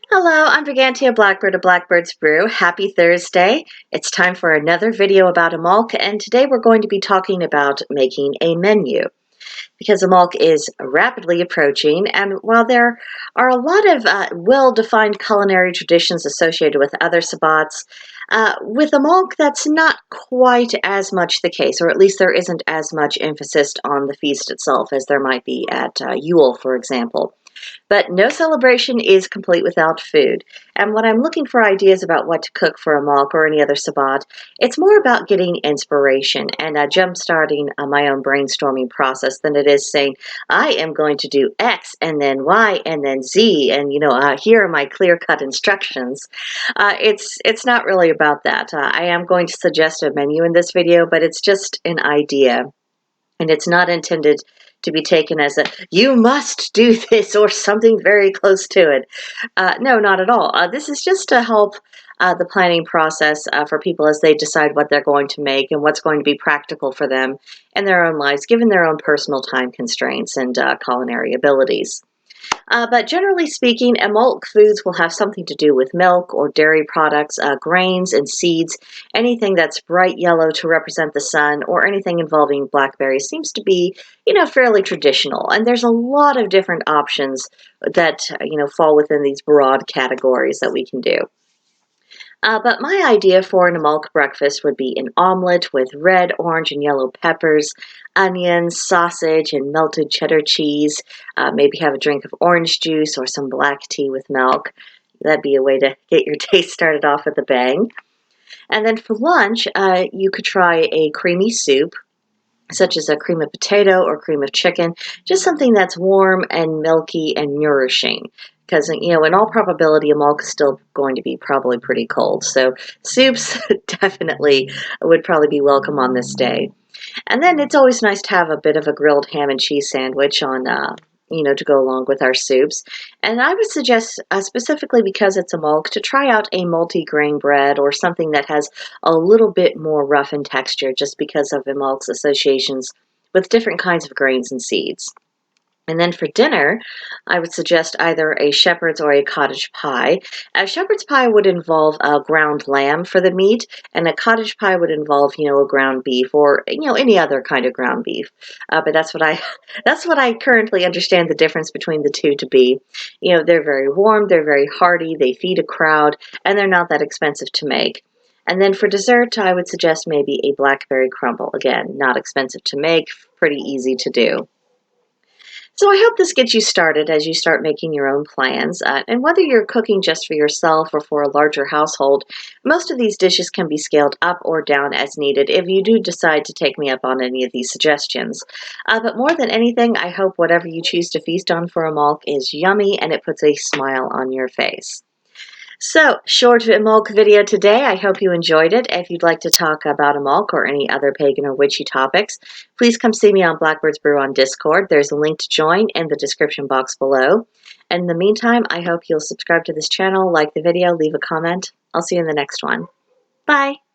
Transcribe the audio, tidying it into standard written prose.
Hello, I'm Brigantia Blackbird of Blackbird's Brew. Happy Thursday. It's time for another video about Imbolc, and today we're going to be talking about making a menu. Because Imbolc is rapidly approaching, and while there are a lot of well-defined culinary traditions associated with other sabbats, with Imbolc that's not quite as much the case, or at least there isn't as much emphasis on the feast itself as there might be at Yule, for example. But no celebration is complete without food. And when I'm looking for ideas about what to cook for a malk or any other sabbat, it's more about getting inspiration and jump-starting my own brainstorming process than it is saying, I am going to do X and then Y and then Z, and here are my clear-cut instructions. It's not really about that. I am going to suggest a menu in this video, but it's just an idea. And it's not intended to be taken as a, you must do this or something very close to it. No, not at all. This is just to help the planning process for people as they decide what they're going to make and what's going to be practical for them in their own lives, given their own personal time constraints and culinary abilities. But generally speaking, Imbolc foods will have something to do with milk or dairy products, grains and seeds. Anything that's bright yellow to represent the sun or anything involving blackberries seems to be, fairly traditional. And there's a lot of different options that, fall within these broad categories that we can do. But my idea for an Imbolc breakfast would be an omelet with red, orange, and yellow peppers, onions, sausage, and melted cheddar cheese. Maybe have a drink of orange juice or some black tea with milk. That'd be a way to get your day started off with a bang. And then for lunch, you could try a creamy soup, such as a cream of potato or cream of chicken, just something that's warm and milky and nourishing. Because, in all probability, Imbolc is still going to be probably pretty cold. So soups definitely would probably be welcome on this day. And then it's always nice to have a bit of a grilled ham and cheese sandwich on, to go along with our soups. And I would suggest, specifically because it's Imbolc, to try out a multi-grain bread or something that has a little bit more rough in texture just because of Imbolc's associations with different kinds of grains and seeds. And then for dinner, I would suggest either a shepherd's or a cottage pie. A shepherd's pie would involve a ground lamb for the meat, and a cottage pie would involve, a ground beef or, any other kind of ground beef. But that's what I currently understand the difference between the two to be. They're very warm, they're very hearty, they feed a crowd, and they're not that expensive to make. And then for dessert, I would suggest maybe a blackberry crumble. Again, not expensive to make, pretty easy to do. So I hope this gets you started as you start making your own plans. And whether you're cooking just for yourself or for a larger household, most of these dishes can be scaled up or down as needed if you do decide to take me up on any of these suggestions. But more than anything, I hope whatever you choose to feast on for Imbolc is yummy and it puts a smile on your face. So, short Imbolc video today. I hope you enjoyed it. If you'd like to talk about Imbolc or any other pagan or witchy topics, please come see me on Blackbird's Brew on Discord. There's a link to join in the description box below. And in the meantime, I hope you'll subscribe to this channel, like the video, leave a comment. I'll see you in the next one. Bye!